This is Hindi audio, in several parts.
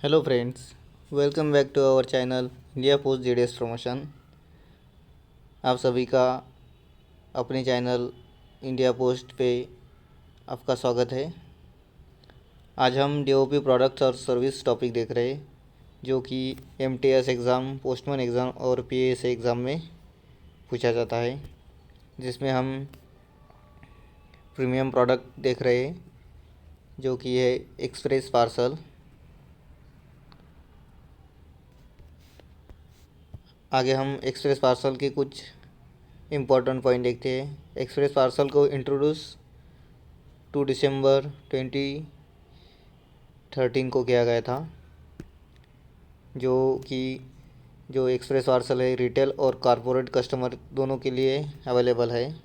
Hello friends, welcome back to our channel India post GDS promotion. आप सभी का अपने चैनल इंडिया पोस्ट पे आपका स्वागत है। आज हम डीओपी प्रोडक्ट्स और सर्विस टॉपिक देख रहे हैं, जो कि एमटीएस एग्ज़ाम, पोस्टमैन एग्ज़ाम और पीएएसए एग्ज़ाम में पूछा जाता है, जिसमें हम प्रीमियम प्रोडक्ट देख रहे हैं, जो कि है एक्सप्रेस पार्सल। आगे हम एक्सप्रेस पार्सल के कुछ इम्पोर्टेंट पॉइंट देखते हैं। एक्सप्रेस पार्सल को इंट्रोड्यूस 2 दिसंबर 2013 को किया गया था, जो कि जो एक्सप्रेस पार्सल है रिटेल और कॉरपोरेट कस्टमर दोनों के लिए अवेलेबल है।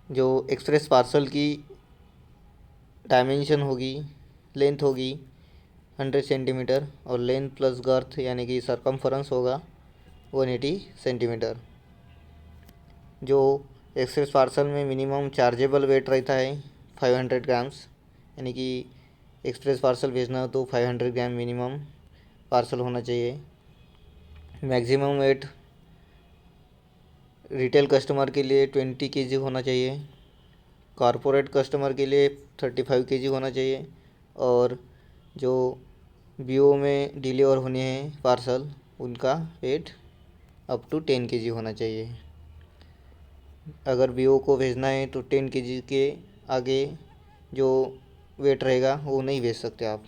जो एक्सप्रेस पार्सल की डायमेंशन होगी, लेंथ होगी 100 सेंटीमीटर और लेंथ प्लस गर्थ यानी कि सरकमफरेंस होगा 180 सेंटीमीटर। जो एक्सप्रेस पार्सल में मिनिमम चार्जेबल वेट रहता है 500 ग्राम्स, यानी कि एक्सप्रेस पार्सल भेजना हो तो 500 ग्राम मिनिमम पार्सल होना चाहिए। मैक्सिमम वेट रिटेल कस्टमर के लिए 20 केजी होना चाहिए, कॉरपोरेट कस्टमर के लिए 35 केजी होना चाहिए, और जो बीओ में डिलीवर होने हैं पार्सल उनका वेट अप टू 10 केजी होना चाहिए। अगर बीओ को भेजना है तो 10 केजी के आगे जो वेट रहेगा वो नहीं भेज सकते आप।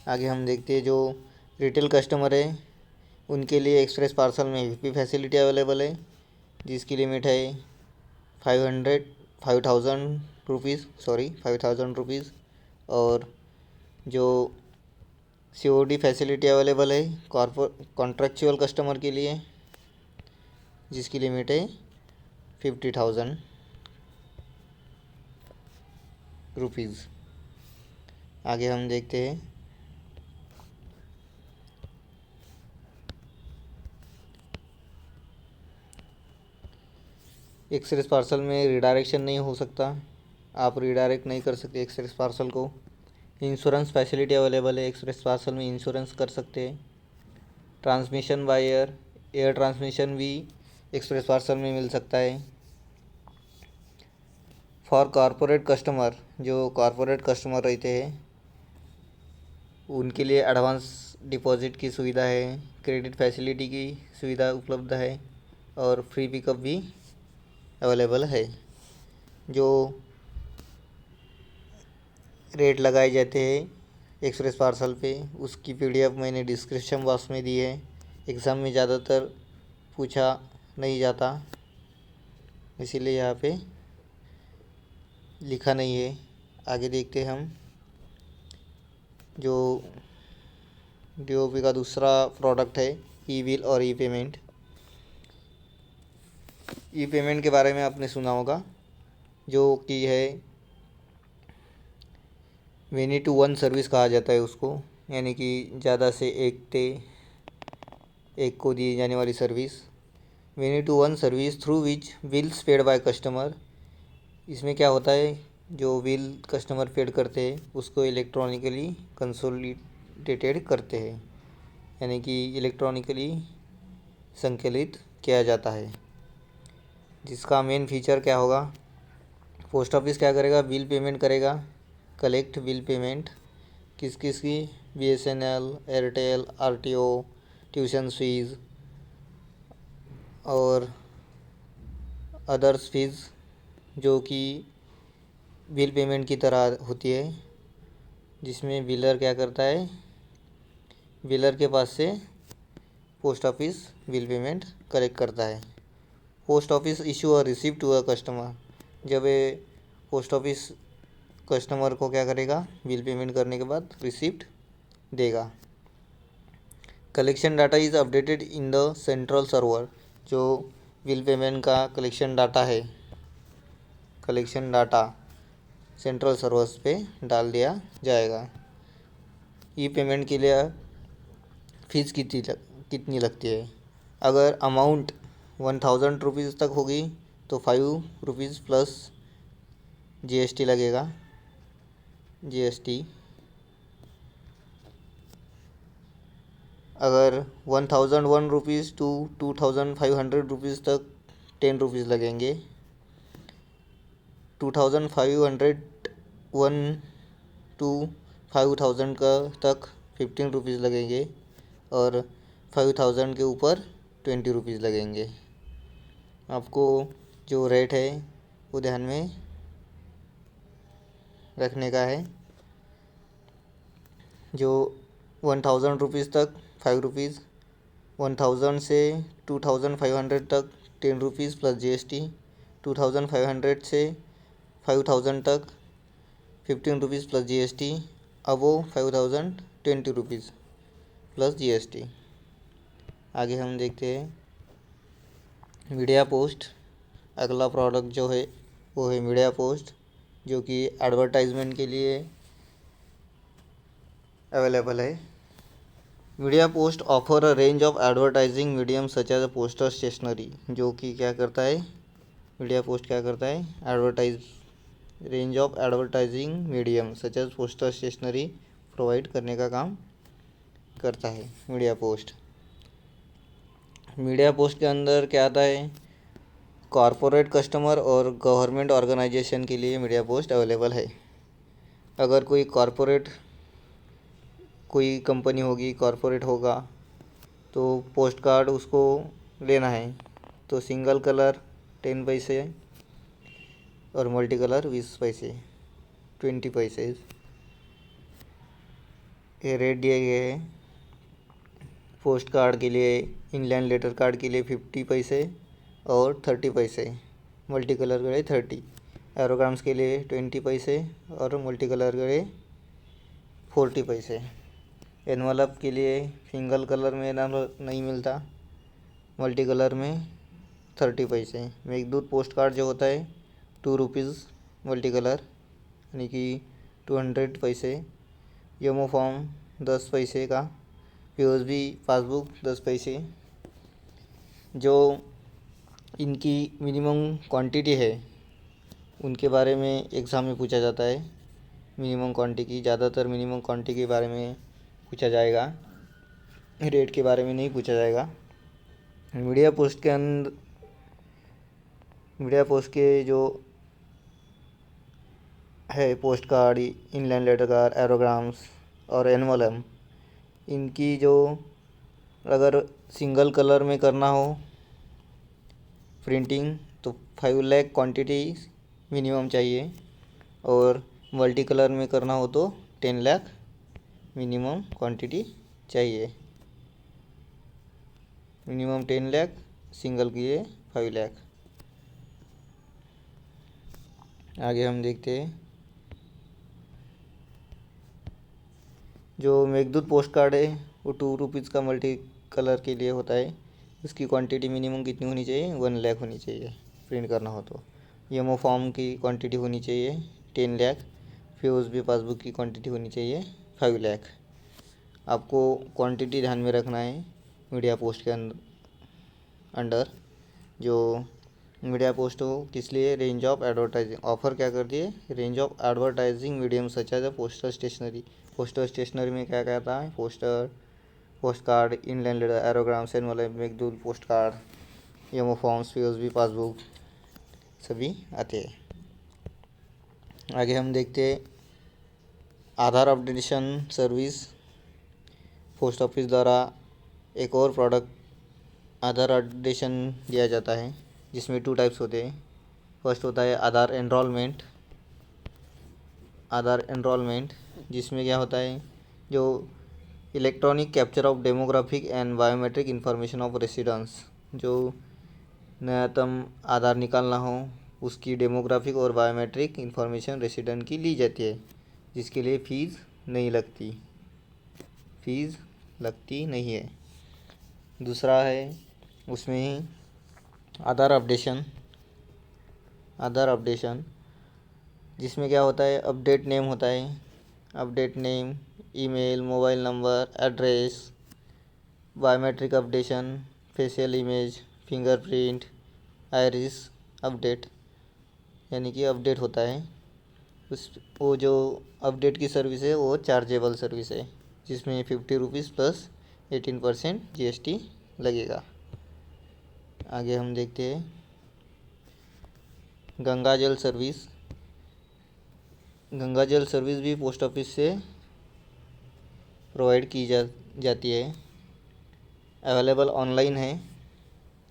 आगे हम देखते हैं जो रिटेल कस्टमर है उनके लिए एक्सप्रेस पार्सल में वीपी फैसिलिटी अवेलेबल है, जिसकी लिमिट है 5,000 रुपीज़। और जो सीओडी फैसिलिटी अवेलेबल है कॉन्ट्रेक्चुअल कस्टमर के लिए, जिसकी लिमिट है 50,000 रुपीज़। आगे हम देखते हैं एक्सप्रेस पार्सल में रिडायरेक्शन नहीं हो सकता, आप रिडायरेक्ट नहीं कर सकते एक्सप्रेस पार्सल को। इंश्योरेंस फैसिलिटी अवेलेबल है, एक्सप्रेस पार्सल में इंश्योरेंस कर सकते हैं। Transmission by air, air transmission भी एक्सप्रेस पार्सल में मिल सकता है। फॉर कॉरपोरेट कस्टमर, जो कॉरपोरेट कस्टमर रहते हैं उनके लिए एडवांस डिपॉजिट की सुविधा है, क्रेडिट फैसिलिटी की सुविधा उपलब्ध है और फ्री पिकअप भी अवेलेबल है। जो रेट लगाए जाते हैं एक्सप्रेस पार्सल पे, उसकी पीडीएफ मैंने डिस्क्रिप्शन बॉक्स में दी है। एग्ज़ाम में ज़्यादातर पूछा नहीं जाता, इसीलिए यहाँ पे लिखा नहीं है। आगे देखते हैं हम जो डीओपी का दूसरा प्रोडक्ट है ई बिल और ई पेमेंट। ई पेमेंट के बारे में आपने सुना होगा, जो कि है मेनी टू वन सर्विस कहा जाता है उसको, यानी कि ज़्यादा से एक को दी जाने वाली service. Many to one service through which bills paid by customer. इसमें क्या होता है, जो बिल कस्टमर पेड करते हैं उसको इलेक्ट्रॉनिकली कंसोलिडेटेड करते हैं, यानी कि इलेक्ट्रॉनिकली संकलित किया जाता है। जिसका मेन फीचर क्या होगा, पोस्ट ऑफिस क्या करेगा, बिल पेमेंट करेगा, कलेक्ट बिल पेमेंट किस किस की, BSNL, Airtel, RTO, tuition fees और अदर्स फीस, जो कि बिल पेमेंट की तरह होती है। जिसमें बिलर क्या करता है, बिलर के पास से post office bill payment collect करता है। पोस्ट ऑफिस इशू और रिसीव टू अ कस्टमर, जब ये पोस्ट ऑफिस कस्टमर को क्या करेगा, बिल पेमेंट करने के बाद रिसिप्ट देगा। Collection data is updated in the central server, जो बिल पेमेंट का कलेक्शन डाटा है, कलेक्शन डाटा सेंट्रल सर्वर्स पे डाल दिया जाएगा। ई पेमेंट के लिए फ़ीस कितनी लगती है, अगर अमाउंट 1,000 रुपीज़ तक होगी तो 5 रुपीज़ प्लस जीएसटी लगेगा, जीएसटी अगर 1001 रुपीज़ टू 2500 रुपीज़ तक 10 रुपीज़ लगेंगे, 2501 टू 5000 का तक 15 रुपीज़ लगेंगे और 5000 के ऊपर 20 रुपीज़ लगेंगे। आपको जो रेट है वो ध्यान में रखने का है। जो 1000 रुपीज़ तक 5 रुपीज़, 1000 से 2500 तक 10 रुपीज़ प्लस GST, 2500 से 5000 तक 15 रुपीज़ प्लस GST, अबो 5000 20 रुपीज़ प्लस GST। आगे हम देखते हैं मीडिया पोस्ट। अगला प्रोडक्ट जो है वो है मीडिया पोस्ट, जो कि एडवर्टाइजमेंट के लिए अवेलेबल है। Media post offer a range of advertising medium such as a poster stationery, जो कि क्या करता है, मीडिया पोस्ट क्या करता है, range of advertising medium such as poster stationery provide करने का काम करता है मीडिया पोस्ट। मीडिया पोस्ट के अंदर क्या आता है, कॉरपोरेट कस्टमर और गवर्नमेंट ऑर्गेनाइजेशन के लिए मीडिया पोस्ट अवेलेबल है। अगर कोई कंपनी होगी, कॉरपोरेट होगा, तो पोस्ट कार्ड उसको लेना है तो सिंगल कलर 10 पैसे और मल्टी कलर 20 पैसे 20 पैसे ये रेट दिए गए हैं। पोस्ट कार्ड के लिए, इनलैंड लेटर कार्ड के लिए 50 पैसे और 30 पैसे, मल्टी कलर के लिए 30, एरोग्राम्स के लिए 20 पैसे और मल्टी कलर के लिए 40 पैसे। एनवलप के लिए सिंगल कलर में ना नहीं मिलता, मल्टी कलर में 30 पैसे। मेघदूत पोस्ट कार्ड जो होता है 2 रुपीज़ मल्टी कलर यानी कि 200 पैसे। यमो फॉर्म 10 पैसे का। POSB पासबुक 10 पैसे। जो इनकी मिनिमम क्वांटिटी है उनके बारे में एग्ज़ाम में पूछा जाता है। मिनिमम क्वांटिटी, ज़्यादातर मिनिमम क्वांटिटी के बारे में पूछा जाएगा, रेट के बारे में नहीं पूछा जाएगा। मीडिया पोस्ट के जो है post card, inland letter card, aerograms और एनवलम, इनकी जो अगर सिंगल कलर में करना हो प्रिंटिंग तो 5 लाख क्वांटिटी मिनिमम चाहिए और मल्टी कलर में करना हो तो 10 लाख मिनिमम क्वांटिटी चाहिए। मिनिमम 10 लाख, सिंगल के लिए 5 लाख। आगे हम देखते हैं जो मेघदूत पोस्ट कार्ड है वो 2 रुपीज़ का मल्टी कलर के लिए होता है। उसकी क्वांटिटी मिनिमम कितनी होनी चाहिए, 1 लाख होनी चाहिए प्रिंट करना हो तो। यमो फॉर्म की क्वांटिटी होनी चाहिए 10 लाख। POSB पासबुक की क्वांटिटी होनी चाहिए 5 लाख। आपको क्वांटिटी ध्यान में रखना है मीडिया पोस्ट के अंडर। जो मीडिया पोस्ट हो किस लिए, रेंज ऑफ एडवर्टाइजिंग ऑफर क्या कर दिए, range of advertising medium such as a poster stationery. Postal stationery में क्या कहता है, post card, inland letter, aerograms, envelope, Meghdoot post card, यमो फॉर्म्स, POSB पासबुक सभी आते हैं। आगे हम देखते हैं Aadhaar updation service. Post office द्वारा एक और प्रोडक्ट आधार अपडेशन दिया जाता है, जिसमें 2 टाइप्स होते हैं। फर्स्ट होता है आधार एनरोलमेंट, जिसमें क्या होता है, जो electronic capture of demographic and biometric information of residence. जो नयातम आधार निकालना हो उसकी डेमोग्राफिक और बायोमेट्रिक इंफॉर्मेशन रेसिडेंट की ली जाती है, जिसके लिए फ़ीस नहीं है। दूसरा है उसमें आधार अपडेशन, जिसमें क्या होता है, अपडेट नेम होता है, update name, email, mobile number, address, biometric updation, facial image, fingerprint, iris update, यानी कि अपडेट होता है। वो जो अपडेट की सर्विस है वो चार्जेबल सर्विस है, जिसमें 50 रुपीज़ प्लस 18% GST लगेगा। आगे हम देखते हैं गंगा जल सर्विस। गंगा जल सर्विस भी पोस्ट ऑफिस से प्रोवाइड की जाती है, अवेलेबल ऑनलाइन है।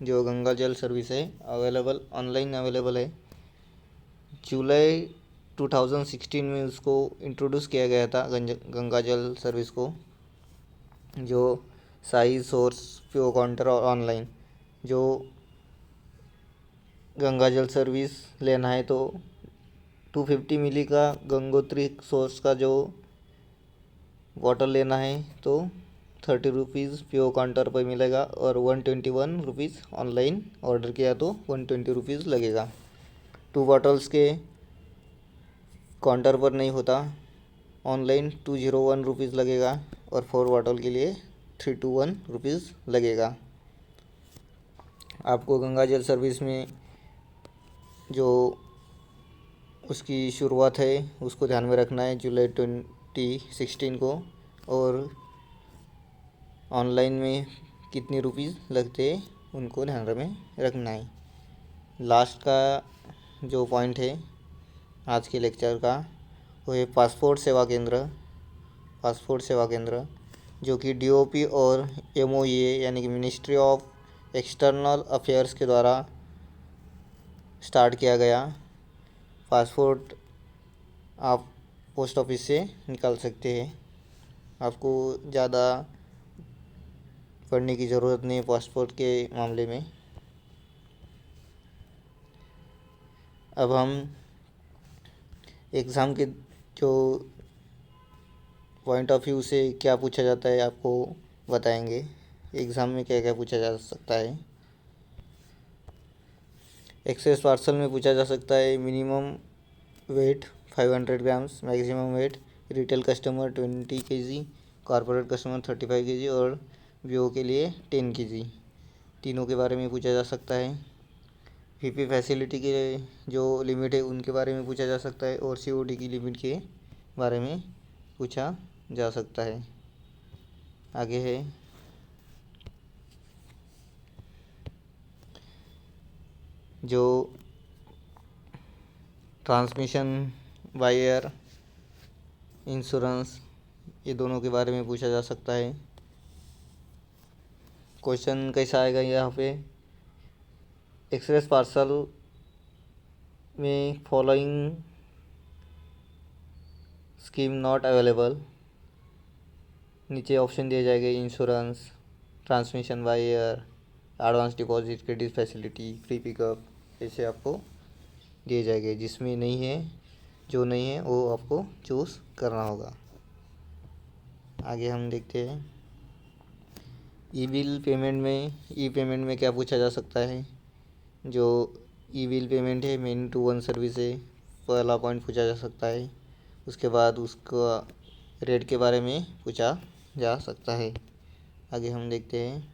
जो गंगा जल सर्विस है अवेलेबल ऑनलाइन अवेलेबल है। जुलाई 2016 में उसको इंट्रोड्यूस किया गया था गंगा जल सर्विस को, जो साइज सोर्स प्योर काउंटर और ऑनलाइन। जो गंगा जल सर्विस लेना है तो 250 मिली का गंगोत्री सोर्स का जो बॉटल लेना है तो 30 रुपीज़ प्योर काउंटर पर मिलेगा, और 121 रुपीज़ ऑनलाइन ऑर्डर किया तो 120 रुपीज़ लगेगा। 2 बॉटल्स के काउंटर पर नहीं होता, ऑनलाइन 201 रुपीज़ लगेगा, और 4 बॉटल के लिए 321 रुपीज़ लगेगा। आपको गंगा जल सर्विस में जो उसकी शुरुआत है उसको ध्यान में रखना है, जुलाई 2016 को, और ऑनलाइन में कितने रुपीज़ लगते हैं उनको ध्यान में रखना है। लास्ट का जो पॉइंट है आज के लेक्चर का वो है पासपोर्ट सेवा केंद्र। पासपोर्ट सेवा केंद्र जो कि DOP और MOEA यानी कि मिनिस्ट्री ऑफ एक्सटर्नल अफेयर्स के द्वारा स्टार्ट किया गया। पासपोर्ट आप पोस्ट ऑफिस से निकाल सकते हैं, आपको ज़्यादा पढ़ने की ज़रूरत नहीं है पासपोर्ट के मामले में। अब हम एग्ज़ाम के जो पॉइंट ऑफ व्यू से क्या पूछा जाता है आपको बताएंगे। एग्ज़ाम में क्या क्या पूछा जा सकता है। एक्सेस पार्सल में पूछा जा सकता है minimum weight 500 grams, maximum weight, retail customer 20 kg, corporate customer 35 kg, और वीओ के लिए 10 kg। तीनों के बारे में पूछा जा सकता है। VP फैसिलिटी के जो लिमिट है उनके बारे में पूछा जा सकता है, और COD की लिमिट के बारे में पूछा जा सकता है। आगे है जो ट्रांसमिशन बाय एयर, इंश्योरेंस, ये दोनों के बारे में पूछा जा सकता है। क्वेश्चन कैसा आएगा यहाँ पे, एक्सप्रेस पार्सल में फॉलोइंग स्कीम नॉट अवेलेबल। नीचे ऑप्शन दिए जाएंगे insurance, transmission by air, advance deposit, credit facility, free pickup, ऐसे आपको दिए जाएंगे। जिसमें नहीं है, जो नहीं है वो आपको चूज़ करना होगा। आगे हम देखते हैं ई पेमेंट में क्या पूछा जा सकता है। जो ई बिल पेमेंट है मेन टू वन सर्विस है, पहला पॉइंट पूछा जा सकता है। उसके बाद उसका रेट के बारे में पूछा जा सकता है। आगे हम देखते हैं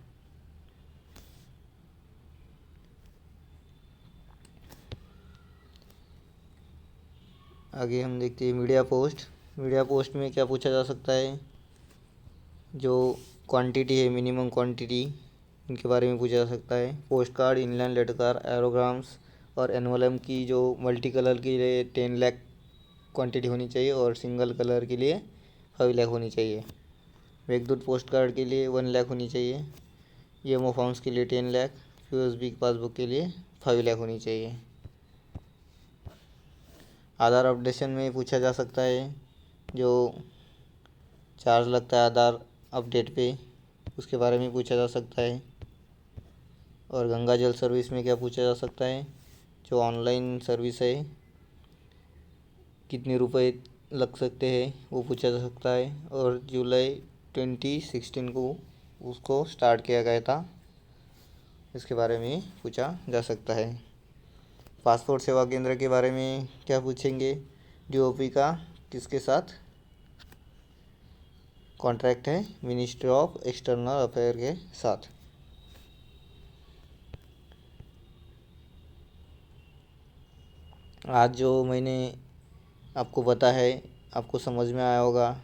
मीडिया पोस्ट में क्या पूछा जा सकता है। जो क्वांटिटी है, मिनिमम क्वांटिटी, इनके बारे में पूछा जा सकता है। Post card, inland letter card, aerograms और एनवलम की जो मल्टी कलर के लिए 10 लाख क्वांटिटी होनी चाहिए, और सिंगल कलर के लिए 5 लाख होनी चाहिए। मेघदूत पोस्ट कार्ड के लिए 1 लाख होनी चाहिए। येमो फॉर्म्स के लिए 10 लाख, USB पासबुक के लिए 5 लाख होनी चाहिए। आधार अपडेशन में पूछा जा सकता है, जो चार्ज लगता है आधार अपडेट पे, उसके बारे में पूछा जा सकता है। और गंगा जल सर्विस में क्या पूछा जा सकता है, जो ऑनलाइन सर्विस है कितने रुपए लग सकते हैं वो पूछा जा सकता है। और जुलाई 2016 को उसको स्टार्ट किया गया था, इसके बारे में पूछा जा सकता है। पासपोर्ट सेवा केंद्र के बारे में क्या पूछेंगे, DOP का किसके साथ कॉन्ट्रैक्ट है, मिनिस्ट्री ऑफ एक्सटर्नल अफेयर के साथ। आज जो मैंने आपको बताया है आपको समझ में आया होगा।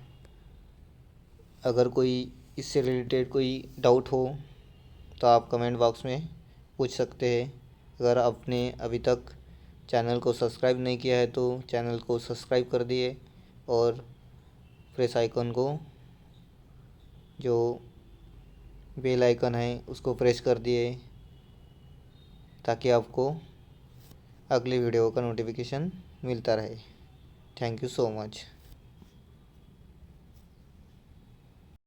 अगर कोई इससे रिलेटेड कोई डाउट हो तो आप कमेंट बॉक्स में पूछ सकते हैं। अगर आपने अभी तक चैनल को सब्सक्राइब नहीं किया है तो चैनल को सब्सक्राइब कर दिए और प्रेस आइकन को, जो बेल आइकन है उसको प्रेस कर दिए ताकि आपको अगली वीडियो का नोटिफिकेशन मिलता रहे। Thank you so much.